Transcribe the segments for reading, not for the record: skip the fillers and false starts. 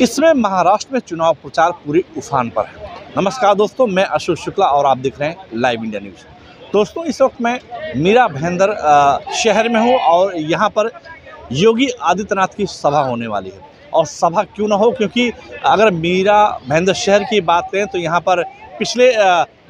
इसमें महाराष्ट्र में चुनाव प्रचार पूरे उफान पर है। नमस्कार दोस्तों, मैं अशोक शुक्ला और आप देख रहे हैं लाइव इंडिया न्यूज़। दोस्तों, इस वक्त मैं मीरा भाईंदर शहर में हूं और यहां पर योगी आदित्यनाथ की सभा होने वाली है। और सभा क्यों ना हो, क्योंकि अगर मीरा भाईंदर शहर की बात करें तो यहां पर पिछले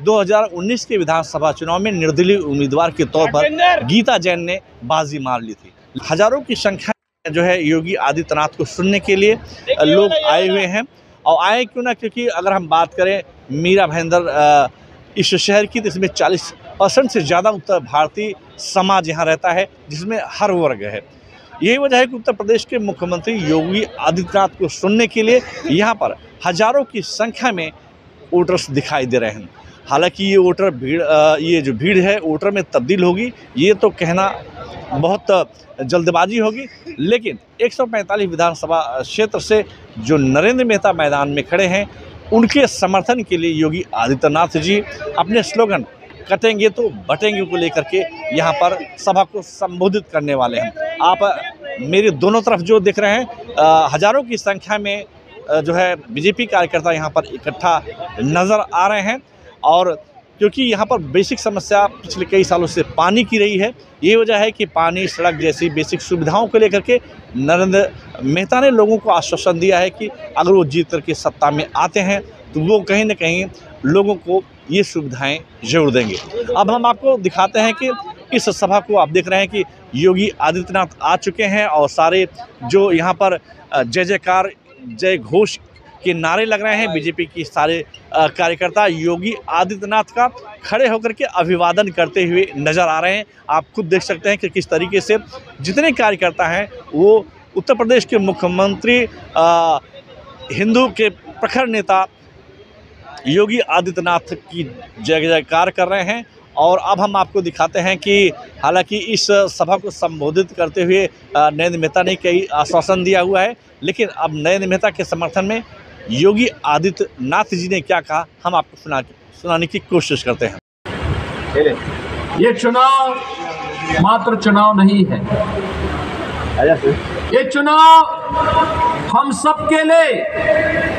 2019 के विधानसभा चुनाव में निर्दलीय उम्मीदवार के तौर पर गीता जैन ने बाजी मार ली थी। हजारों की संख्या जो है योगी आदित्यनाथ को सुनने के लिए लोग आए हुए हैं। और आए क्यों ना, क्योंकि अगर हम बात करें मीरा भाईंदर इस शहर की, तो इसमें 40% से ज़्यादा उत्तर भारतीय समाज यहाँ रहता है, जिसमें हर वर्ग है। यही वजह है कि उत्तर प्रदेश के मुख्यमंत्री योगी आदित्यनाथ को सुनने के लिए यहाँ पर हजारों की संख्या में वोटर्स दिखाई दे रहे हैं। हालांकि ये वोटर भीड़, ये जो भीड़ है वोटर में तब्दील होगी, ये तो कहना बहुत जल्दबाजी होगी। लेकिन 145 विधानसभा क्षेत्र से जो नरेंद्र मेहता मैदान में खड़े हैं, उनके समर्थन के लिए योगी आदित्यनाथ जी अपने स्लोगन कटेंगे तो बटेंगे को लेकर के यहाँ पर सभा को संबोधित करने वाले हैं। आप मेरे दोनों तरफ जो देख रहे हैं, हजारों की संख्या में जो है बीजेपी कार्यकर्ता यहाँ पर इकट्ठा नज़र आ रहे हैं। और क्योंकि यहाँ पर बेसिक समस्या पिछले कई सालों से पानी की रही है, ये वजह है कि पानी, सड़क जैसी बेसिक सुविधाओं को लेकर के नरेंद्र मेहता ने लोगों को आश्वासन दिया है कि अगर वो जीत करके सत्ता में आते हैं तो वो कहीं ना कहीं लोगों को ये सुविधाएं जरूर देंगे। अब हम आपको दिखाते हैं कि इस सभा को आप देख रहे हैं कि योगी आदित्यनाथ आ चुके हैं और सारे जो यहाँ पर जय जयकार, जय घोष के नारे लग रहे हैं। बीजेपी की सारे कार्यकर्ता योगी आदित्यनाथ का खड़े होकर के अभिवादन करते हुए नज़र आ रहे हैं। आप खुद देख सकते हैं कि किस तरीके से जितने कार्यकर्ता हैं वो उत्तर प्रदेश के मुख्यमंत्री, हिंदू के प्रखर नेता योगी आदित्यनाथ की जय जयकार कर रहे हैं। और अब हम आपको दिखाते हैं कि हालांकि इस सभा को संबोधित करते हुए नरेंद्र मेहता ने कई आश्वासन दिया हुआ है, लेकिन अब नरेंद्र मेहता के समर्थन में योगी आदित्यनाथ जी ने क्या कहा, हम आपको सुनाने की कोशिश करते हैं। ये चुनाव मात्र चुनाव नहीं है, ये चुनाव हम सबके लिए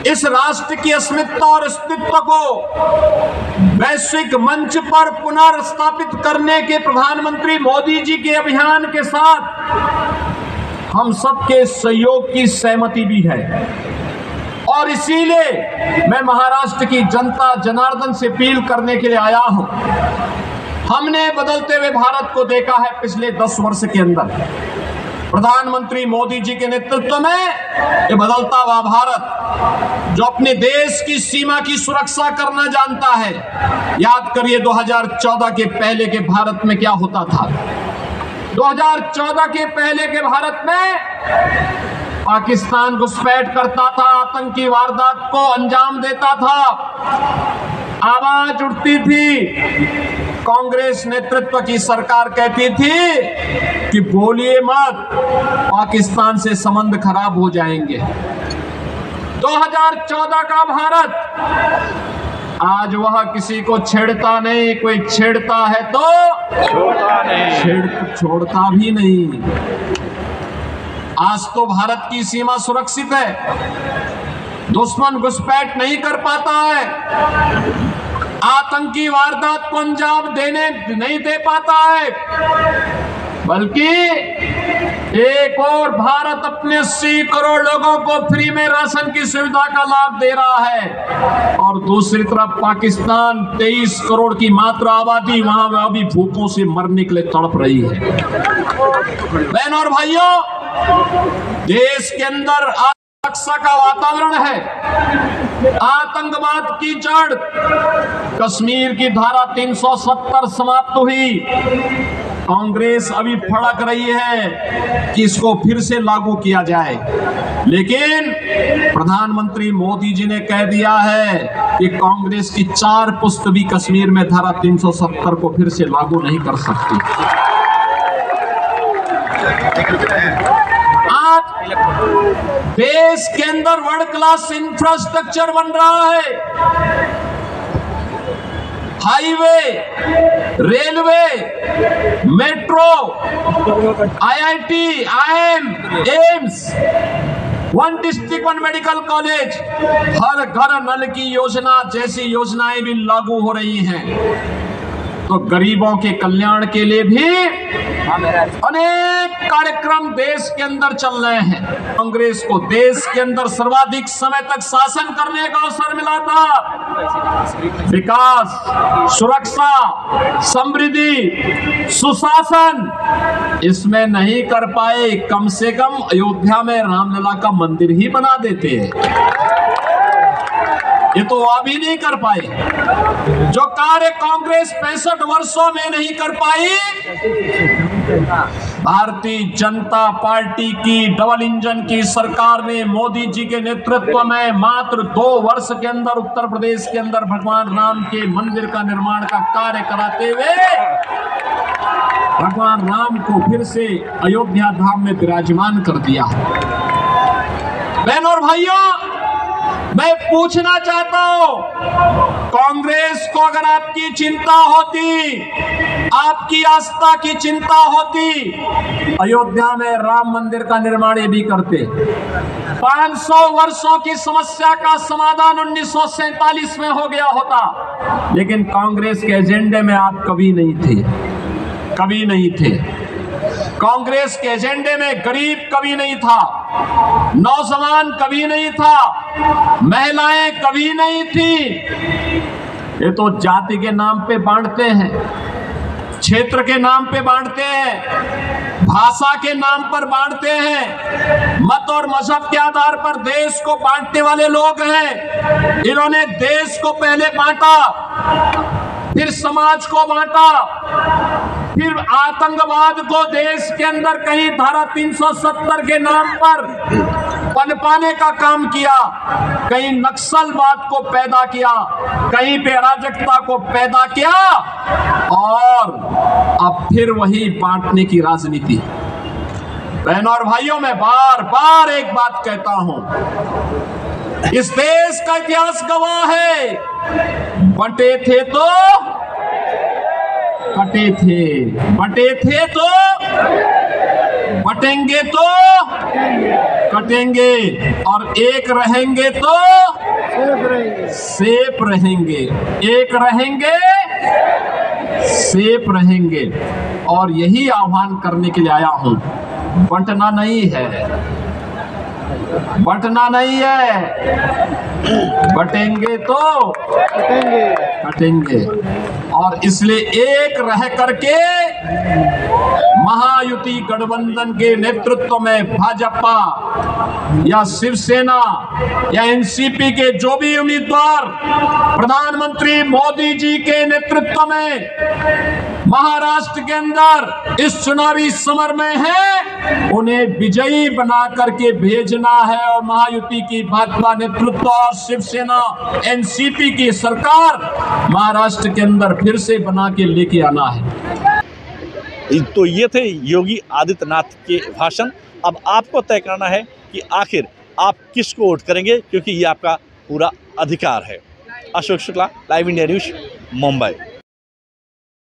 इस राष्ट्र की अस्मिता और अस्तित्व को वैश्विक मंच पर पुनर्स्थापित करने के प्रधानमंत्री मोदी जी के अभियान के साथ हम सबके सहयोग की सहमति भी है। और इसीलिए मैं महाराष्ट्र की जनता जनार्दन से अपील करने के लिए आया हूं। हमने बदलते हुए भारत को देखा है पिछले 10 वर्ष के अंदर। प्रधानमंत्री मोदी जी के नेतृत्व में ये बदलता हुआ भारत जो अपने देश की सीमा की सुरक्षा करना जानता है। याद करिए 2014 के पहले के भारत में क्या होता था। 2014 के पहले के भारत में पाकिस्तान घुसपैठ करता था, आतंकी वारदात को अंजाम देता था, आवाज उठती थी। कांग्रेस नेतृत्व की सरकार कहती थी कि बोलिए मत, पाकिस्तान से संबंध खराब हो जाएंगे। 2014 का भारत आज वह किसी को छेड़ता नहीं, कोई छेड़ता है तो छोड़ता भी नहीं। आज तो भारत की सीमा सुरक्षित है, दुश्मन घुसपैठ नहीं कर पाता है, आतंकी वारदात को अंजाम नहीं दे पाता है, बल्कि एक और भारत अपने 80 करोड़ लोगों को फ्री में राशन की सुविधा का लाभ दे रहा है। और दूसरी तरफ पाकिस्तान 23 करोड़ की मात्र आबादी वहां अभी भूखों से मरने के लिए तड़प रही है। बहनों और भाइयों, देश के अंदर सुरक्षा का वातावरण है, आतंकवाद की जड़, कश्मीर की धारा 370 समाप्त हुई। कांग्रेस अभी फड़क रही है कि इसको फिर से लागू किया जाए, लेकिन प्रधानमंत्री मोदी जी ने कह दिया है कि कांग्रेस की 4 पुस्त भी कश्मीर में धारा 370 को फिर से लागू नहीं कर सकती। आज देश के अंदर वर्ल्ड क्लास इंफ्रास्ट्रक्चर बन रहा है, highway, railway, metro, IIT, IIM, AIIMS, one district one medical college, हर घर नल की योजना जैसी योजनाएं भी लागू हो रही हैं। तो गरीबों के कल्याण के लिए भी अनेक कार्यक्रम देश के अंदर चल रहे हैं। कांग्रेस को देश के अंदर सर्वाधिक समय तक शासन करने का अवसर मिला था। विकास, सुरक्षा, समृद्धि, सुशासन इसमें नहीं कर पाए। कम से कम अयोध्या में रामलला का मंदिर ही बना देते हैं, ये तो अभी नहीं कर पाए। जो कार्य कांग्रेस 65 वर्षों में नहीं कर पाई, भारतीय जनता पार्टी की डबल इंजन की सरकार ने मोदी जी के नेतृत्व में मात्र 2 वर्ष के अंदर उत्तर प्रदेश के अंदर भगवान राम के मंदिर का निर्माण का कार्य कराते हुए भगवान राम को फिर से अयोध्या धाम में विराजमान कर दिया। बहनों और भाइयों, मैं पूछना चाहता हूं, कांग्रेस को अगर आपकी चिंता होती, आपकी आस्था की चिंता होती, अयोध्या में राम मंदिर का निर्माण ये भी करते। 500 वर्षों की समस्या का समाधान 1947 में हो गया होता, लेकिन कांग्रेस के एजेंडे में आप कभी नहीं थे, कभी नहीं थे। कांग्रेस के एजेंडे में गरीब कभी नहीं था, नौजवान कभी नहीं था, महिलाएं कभी नहीं थी। ये तो जाति के नाम पे बांटते हैं, क्षेत्र के नाम पे बांटते हैं, भाषा के नाम पर बांटते हैं, मत और मजहब के आधार पर देश को बांटने वाले लोग हैं। इन्होंने देश को पहले बांटा, फिर समाज को बांटा, फिर आतंकवाद को देश के अंदर कहीं धारा 370 के नाम पर पनपाने का काम किया, कहीं नक्सलवाद को पैदा किया, कहीं पे अराजकता को पैदा किया, और अब फिर वही बांटने की राजनीति। बहनों और भाइयों, मैं बार बार एक बात कहता हूं, इस देश का इतिहास गवाह है, बंटे थे तो कटे थे, बटे थे तो बटेंगे तो कटेंगे, और एक रहेंगे तो सेफ रहेंगे, एक रहेंगे सेफ रहेंगे। और यही आह्वान करने के लिए आया हूं, बंटना नहीं है, बंटना नहीं है, बटेंगे तो कटेंगे। और इसलिए एक रह करके महायुति गठबंधन के नेतृत्व में भाजपा या शिवसेना या एनसीपी के जो भी उम्मीदवार प्रधानमंत्री मोदी जी के नेतृत्व में महाराष्ट्र के अंदर इस चुनावी समर में है, उन्हें विजयी बना करके भेजना है। और महायुति की भाजपा नेतृत्व और शिवसेना एनसीपी की सरकार महाराष्ट्र के अंदर फिर से बना के लेके आना है। तो ये थे योगी आदित्यनाथ के भाषण। अब आपको तय करना है कि आखिर आप किसको वोट करेंगे, क्योंकि ये आपका पूरा अधिकार है। Ashok Shukla, live India news, Mumbai.